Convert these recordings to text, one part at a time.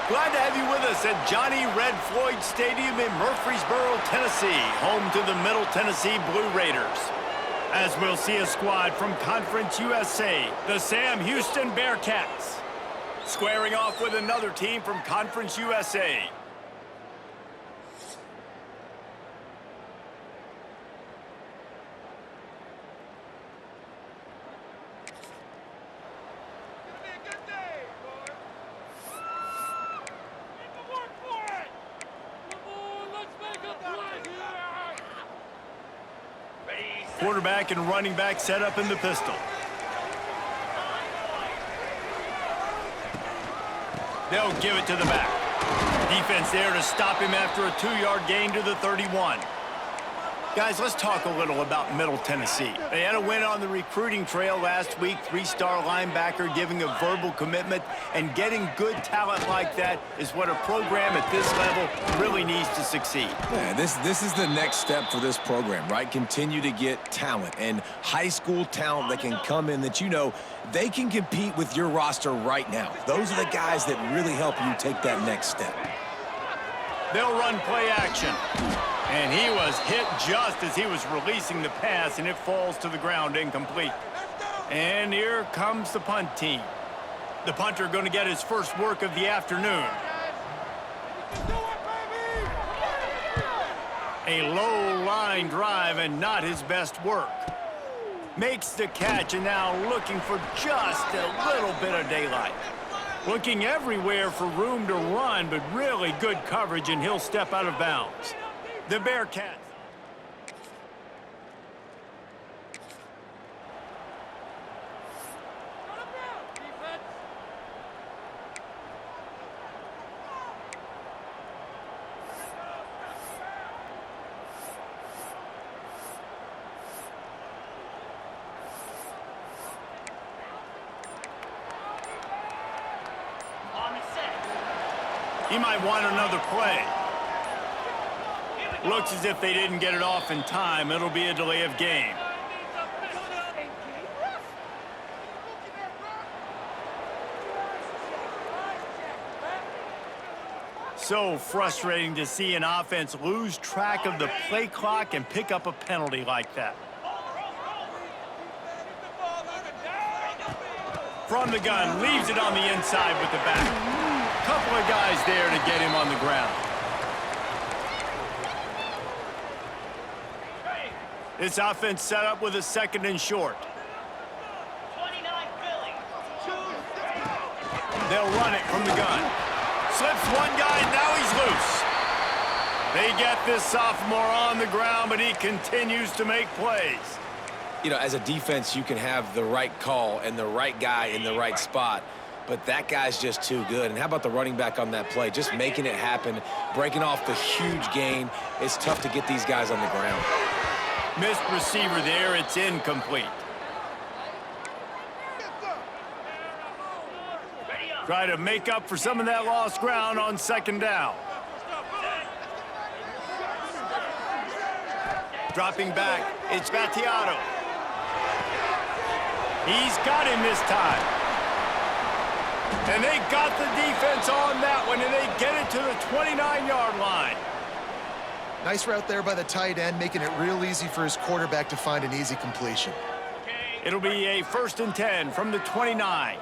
Glad to have you with us at Johnny Red Floyd Stadium in Murfreesboro, Tennessee, home to the Middle Tennessee Blue Raiders. As we'll see a squad from Conference USA, the Sam Houston Bearcats, squaring off with another team from Conference USA. Quarterback and running back set up in the pistol. They'll give it to the back. Defense there to stop him after a 2-yard gain to the 31. Guys, let's talk a little about Middle Tennessee. They had a win on the recruiting trail last week, 3-star linebacker giving a verbal commitment, and getting good talent like that is what a program at this level really needs to succeed. Yeah, this is the next step for this program, right? Continue to get talent and high school talent that can come in that you know they can compete with your roster right now. Those are the guys that really help you take that next step. They'll run play action. And he was hit just as he was releasing the pass, and it falls to the ground incomplete. And here comes the punt team. The punter going to get his first work of the afternoon. A low line drive and not his best work. Makes the catch and now looking for just a little bit of daylight. Looking everywhere for room to run, but really good coverage, and he'll step out of bounds. The Bearcats. He might want another play. Looks as if they didn't get it off in time. It'll be a delay of game. So frustrating to see an offense lose track of the play clock and pick up a penalty like that. From the gun, leaves it on the inside with the back. Couple of guys there to get him on the ground. This offense set up with a 2nd and short. They'll run it from the gun. Slips one guy, now he's loose. They get this sophomore on the ground, but he continues to make plays. You know, as a defense, you can have the right call and the right guy in the right spot, but that guy's just too good. And how about the running back on that play? Just making it happen, breaking off the huge gain. It's tough to get these guys on the ground. Missed receiver there, it's incomplete. Try to make up for some of that lost ground on 2nd down. Dropping back, it's Battiato. He's got him this time. And they got the defense on that one, and they get it to the 29-yard line. Nice route there by the tight end, making it real easy for his quarterback to find an easy completion. It'll be a 1st and 10 from the 29.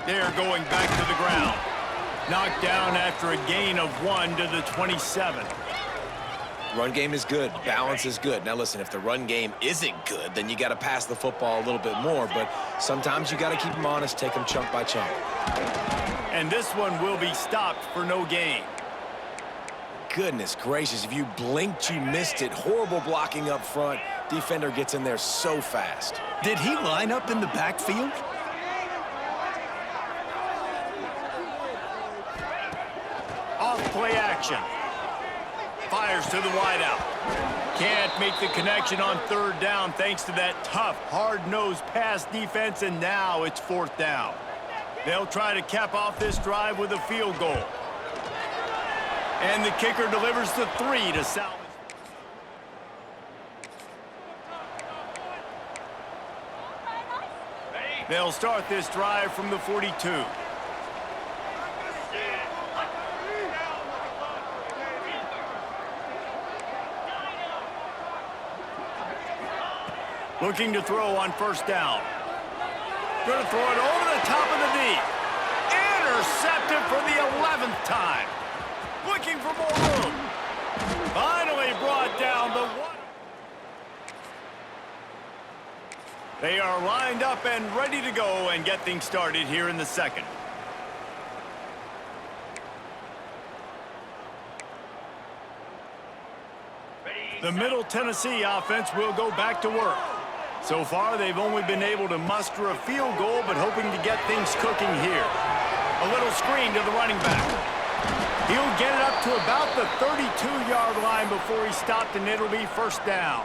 They're going back to the ground. Knocked down after a gain of 1 to the 27. Run game is good. Balance is good. Now, listen, if the run game isn't good, then you got to pass the football a little bit more. But sometimes you got to keep them honest, take them chunk by chunk. And this one will be stopped for no gain. Goodness gracious, if you blinked, you missed it. Horrible blocking up front. Defender gets in there so fast. Did he line up in the backfield? Off play action. Fires to the wideout. Can't make the connection on 3rd down thanks to that tough, hard-nosed pass defense, and now it's 4th down. They'll try to cap off this drive with a field goal. And the kicker delivers the 3 to salvage. They'll start this drive from the 42. Looking to throw on first down. Going to throw it over the top of the deep. Intercepted for the 11th time. Looking for more room. Finally brought down the one. They are lined up and ready to go and get things started here in the second. The Middle Tennessee offense will go back to work. So far, they've only been able to muster a field goal, but hoping to get things cooking here. A little screen to the running back. He'll get it up to about the 32-yard line before he's stopped, and it'll be first down.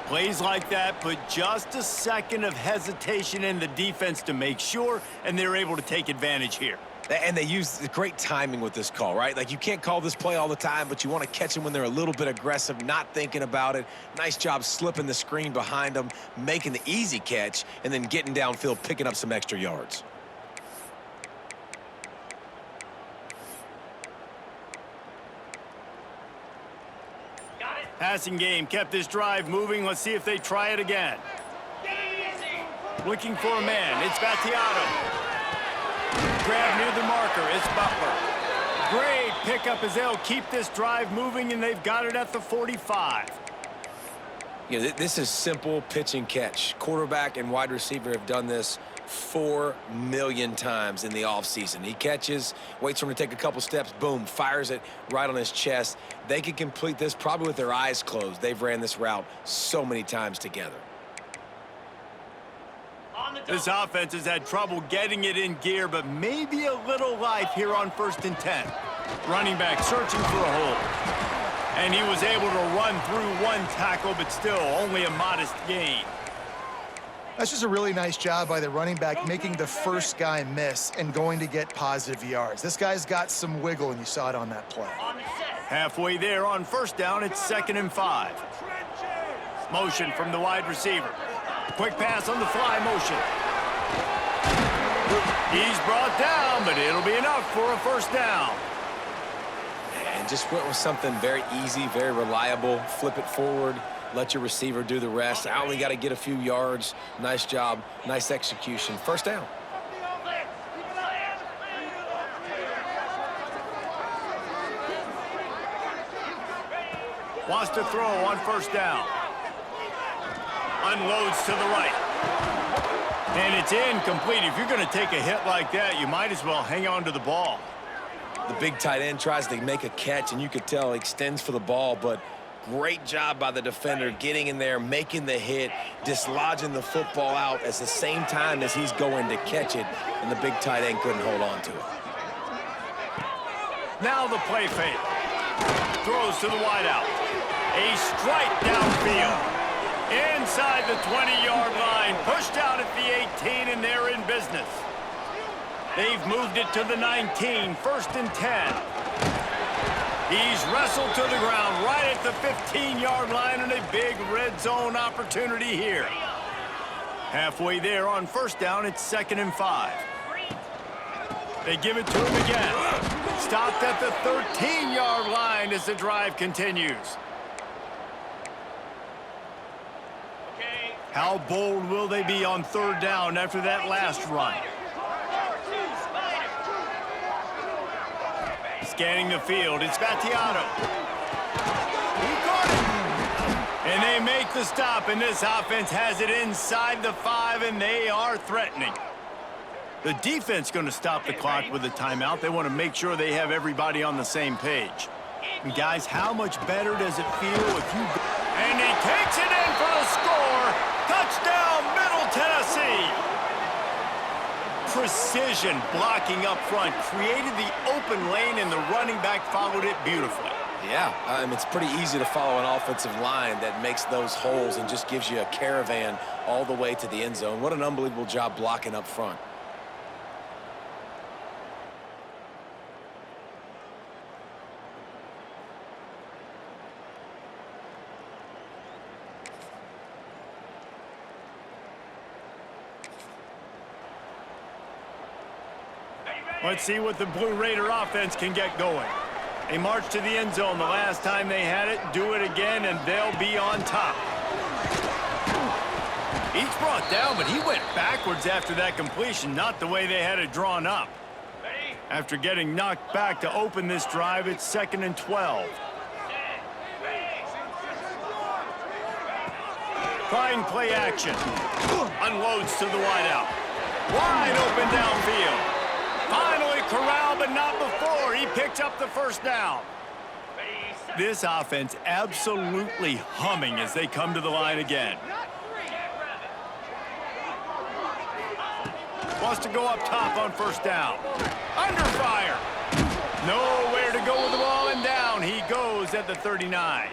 Plays like that put just a second of hesitation in the defense to make sure, and they're able to take advantage here. And they use great timing with this call, right? Like, you can't call this play all the time, but you want to catch them when they're a little bit aggressive, not thinking about it. Nice job slipping the screen behind them, making the easy catch, and then getting downfield, picking up some extra yards. Passing game kept this drive moving. Let's see if they try it again. Looking for a man. It's Battiato. Grab near the marker. It's Butler. Great pickup as they'll keep this drive moving, and they've got it at the 45. Yeah, this is simple pitch and catch. Quarterback and wide receiver have done this 4 million times in the offseason. He catches, waits for him to take a couple steps, boom, fires it right on his chest. They can complete this probably with their eyes closed. They've ran this route so many times together. This offense has had trouble getting it in gear, but maybe a little life here on 1st and 10. Running back searching for a hole. And he was able to run through one tackle, but still only a modest gain. That's just a really nice job by the running back, making the first guy miss and going to get positive yards. This guy's got some wiggle, and you saw it on that play. Halfway there on first down, it's 2nd and 5. Motion from the wide receiver. Quick pass on the fly motion. He's brought down, but it'll be enough for a first down. And just went with something very easy, very reliable. Flip it forward. Let your receiver do the rest. I only got to get a few yards. Nice job. Nice execution. First down. Wants to throw on first down. Unloads to the right. And it's incomplete. If you're going to take a hit like that, you might as well hang on to the ball. The big tight end tries to make a catch, and you could tell extends for the ball, but great job by the defender getting in there, making the hit, dislodging the football out at the same time as he's going to catch it, and the big tight end couldn't hold on to it. Now the play fake. Throws to the wideout. A strike downfield. Inside the 20-yard line. Pushed out at the 18, and they're in business. They've moved it to the 19, 1st and 10. He's wrestled to the ground right at the 15-yard line, and a big red zone opportunity here. Halfway there on first down, it's 2nd and 5. They give it to him again. Stopped at the 13-yard line as the drive continues. How bold will they be on 3rd down after that last run? Scanning the field, it's Battiato. He caught it. And they make the stop, and this offense has it inside the 5, and they are threatening. The defense going to stop the clock with a timeout. They want to make sure they have everybody on the same page. And guys, how much better does it feel if you go? And he takes it in for the score. Touchdown, Middle Tennessee. Precision blocking up front created the open lane, and the running back followed it beautifully. Yeah, it's pretty easy to follow an offensive line that makes those holes and just gives you a caravan all the way to the end zone. What an unbelievable job blocking up front. Let's see what the Blue Raider offense can get going. They marched to the end zone the last time they had it. Do it again, and they'll be on top. He's brought down, but he went backwards after that completion, not the way they had it drawn up. After getting knocked back to open this drive, it's 2nd and 12. Trying play action. Unloads to the wideout. Wide open downfield. Finally corralled, but not before. He picked up the first down. This offense absolutely humming as they come to the line again. Wants to go up top on first down. Under fire. Nowhere to go with the ball, and down he goes at the 39.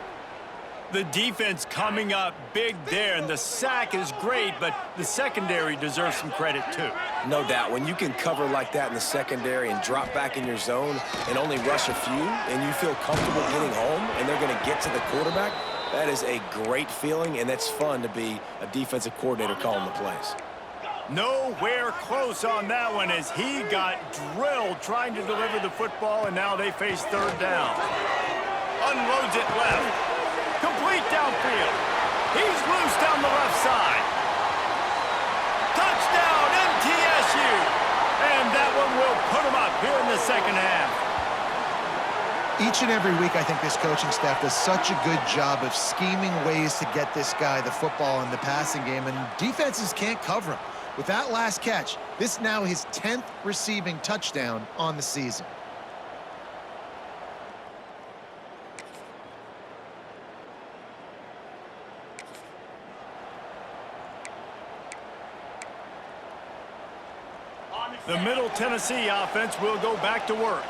The defense coming up big there, and the sack is great, but the secondary deserves some credit too. No doubt. When you can cover like that in the secondary and drop back in your zone and only rush a few, and you feel comfortable getting home, and they're going to get to the quarterback, that is a great feeling, and that's fun to be a defensive coordinator calling the plays. Nowhere close on that one as he got drilled trying to deliver the football, and now they face third down. Unloads it left. Complete downfield. He's loose down the left side. Touchdown, MTSU. And that one will put him up here in the second half. Each and every week, I think this coaching staff does such a good job of scheming ways to get this guy the football in the passing game, and defenses can't cover him. With that last catch, this now his 10th receiving touchdown on the season. The Middle Tennessee offense will go back to work.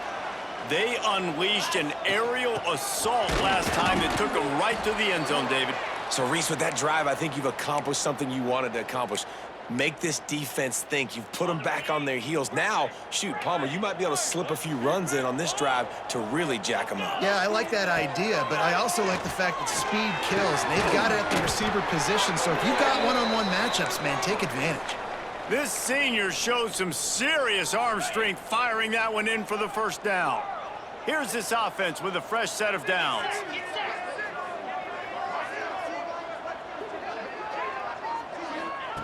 They unleashed an aerial assault last time that took them right to the end zone, David. So, Reese, with that drive, I think you've accomplished something you wanted to accomplish. Make this defense think. You've put them back on their heels. Now, shoot, Palmer, you might be able to slip a few runs in on this drive to really jack them up. Yeah, I like that idea, but I also like the fact that speed kills, and they've got it at the receiver position, so if you've got one-on-one matchups, man, take advantage. This senior showed some serious arm strength firing that one in for the first down. Here's this offense with a fresh set of downs.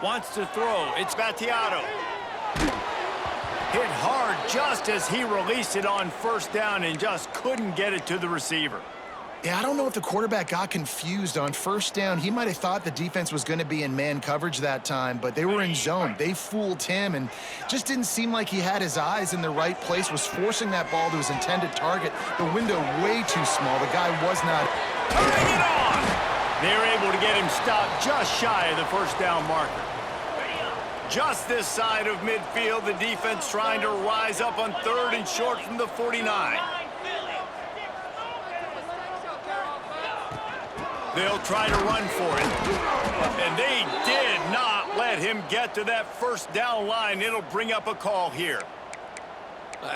Wants to throw. It's Battiato. Hit hard just as he released it on first down and just couldn't get it to the receiver. Yeah, I don't know if the quarterback got confused on first down. He might have thought the defense was going to be in man coverage that time, but they were in zone. They fooled him and just didn't seem like he had his eyes in the right place, was forcing that ball to his intended target. The window way too small. The guy was not. Turning it on! They're able to get him stopped just shy of the first down marker. Just this side of midfield, the defense trying to rise up on third and short from the 49. They'll try to run for it. And they did not let him get to that first down line. It'll bring up a call here.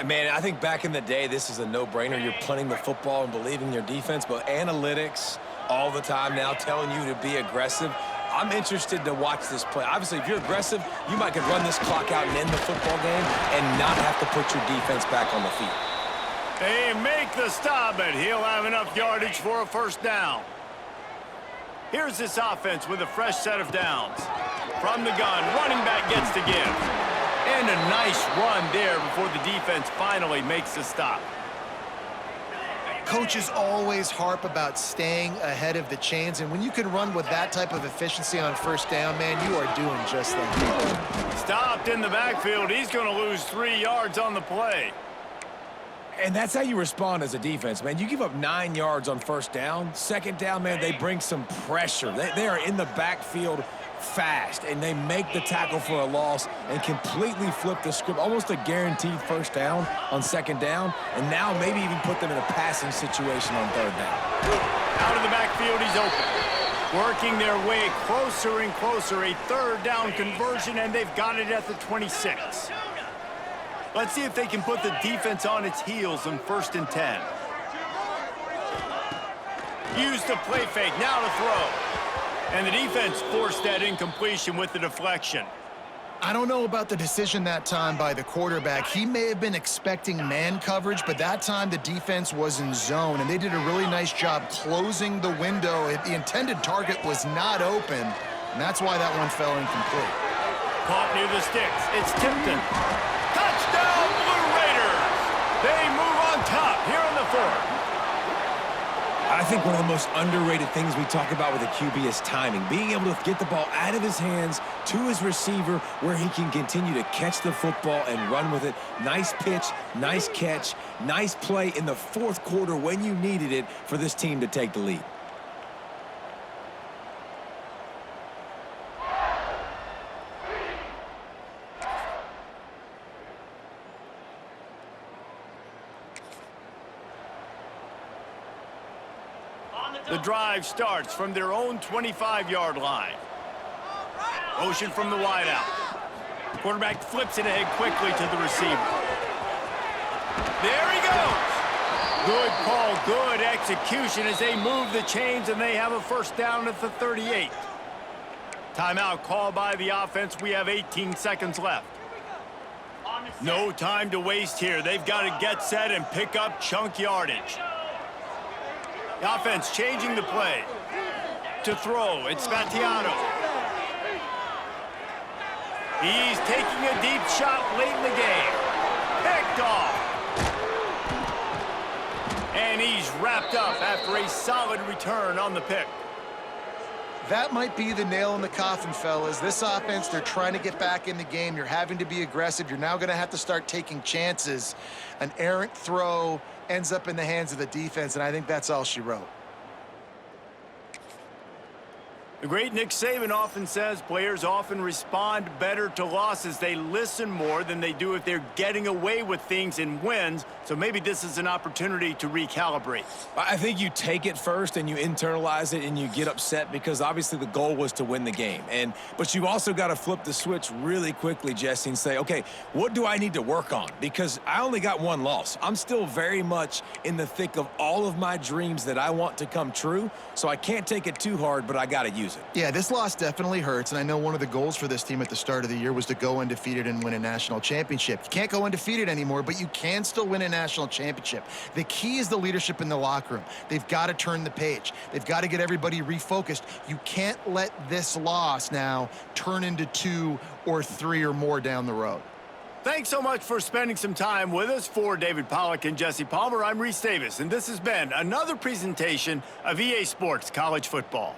Man, I think back in the day, this is a no-brainer. You're punting the football and believing your defense, but analytics all the time now telling you to be aggressive. I'm interested to watch this play. Obviously, if you're aggressive, you might could run this clock out and end the football game and not have to put your defense back on the field. They make the stop, but he'll have enough yardage for a first down. Here's this offense with a fresh set of downs. From the gun, running back gets to give. And a nice run there before the defense finally makes the stop. Coaches always harp about staying ahead of the chains, and when you can run with that type of efficiency on first down, man, you are doing just that. Stopped in the backfield. He's going to lose 3 yards on the play. And that's how you respond as a defense, man. You give up 9 yards on first down. Second down, man, they bring some pressure. They are in the backfield fast, and they make the tackle for a loss and completely flip the script. Almost a guaranteed first down on second down, and now maybe even put them in a passing situation on third down. Out of the backfield, he's open. Working their way closer and closer. A third down conversion, and they've got it at the 26. Let's see if they can put the defense on its heels on 1st and 10. Use the play fake, now to throw. And the defense forced that incompletion with the deflection. I don't know about the decision that time by the quarterback. He may have been expecting man coverage, but that time the defense was in zone, and they did a really nice job closing the window. The intended target was not open, and that's why that one fell incomplete. Caught near the sticks. It's Tipton. Touchdown, Blue Raiders! They move on top here in the fourth. I think one of the most underrated things we talk about with a QB is timing. Being able to get the ball out of his hands to his receiver where he can continue to catch the football and run with it. Nice pitch, nice catch, nice play in the fourth quarter when you needed it for this team to take the lead. The drive starts from their own 25-yard line. Motion from the wideout. Quarterback flips it ahead quickly to the receiver. There he goes. Good call, good execution as they move the chains, and they have a first down at the 38. Timeout called by the offense. We have 18 seconds left. No time to waste here. They've got to get set and pick up chunk yardage. The offense changing the play. To throw, it's Spatiano. He's taking a deep shot late in the game. Picked off. And he's wrapped up after a solid return on the pick. That might be the nail in the coffin, fellas. This offense, they're trying to get back in the game. You're having to be aggressive. You're now going to have to start taking chances. An errant throw ends up in the hands of the defense, and I think that's all she wrote. The great Nick Saban often says players often respond better to losses. They listen more than they do if they're getting away with things in wins. So maybe this is an opportunity to recalibrate. I think you take it first and you internalize it and you get upset because obviously the goal was to win the game. But you've also got to flip the switch really quickly, Jesse, and say, okay, what do I need to work on? Because I only got one loss. I'm still very much in the thick of all of my dreams that I want to come true. So I can't take it too hard, but I got to use it. Yeah, this loss definitely hurts, and I know one of the goals for this team at the start of the year was to go undefeated and win a national championship. You can't go undefeated anymore, but you can still win a national championship. The key is the leadership in the locker room. They've got to turn the page. They've got to get everybody refocused. You can't let this loss now turn into 2 or 3 or more down the road. Thanks so much for spending some time with us. For David Pollack and Jesse Palmer, I'm Reese Davis, and this has been another presentation of EA Sports College Football.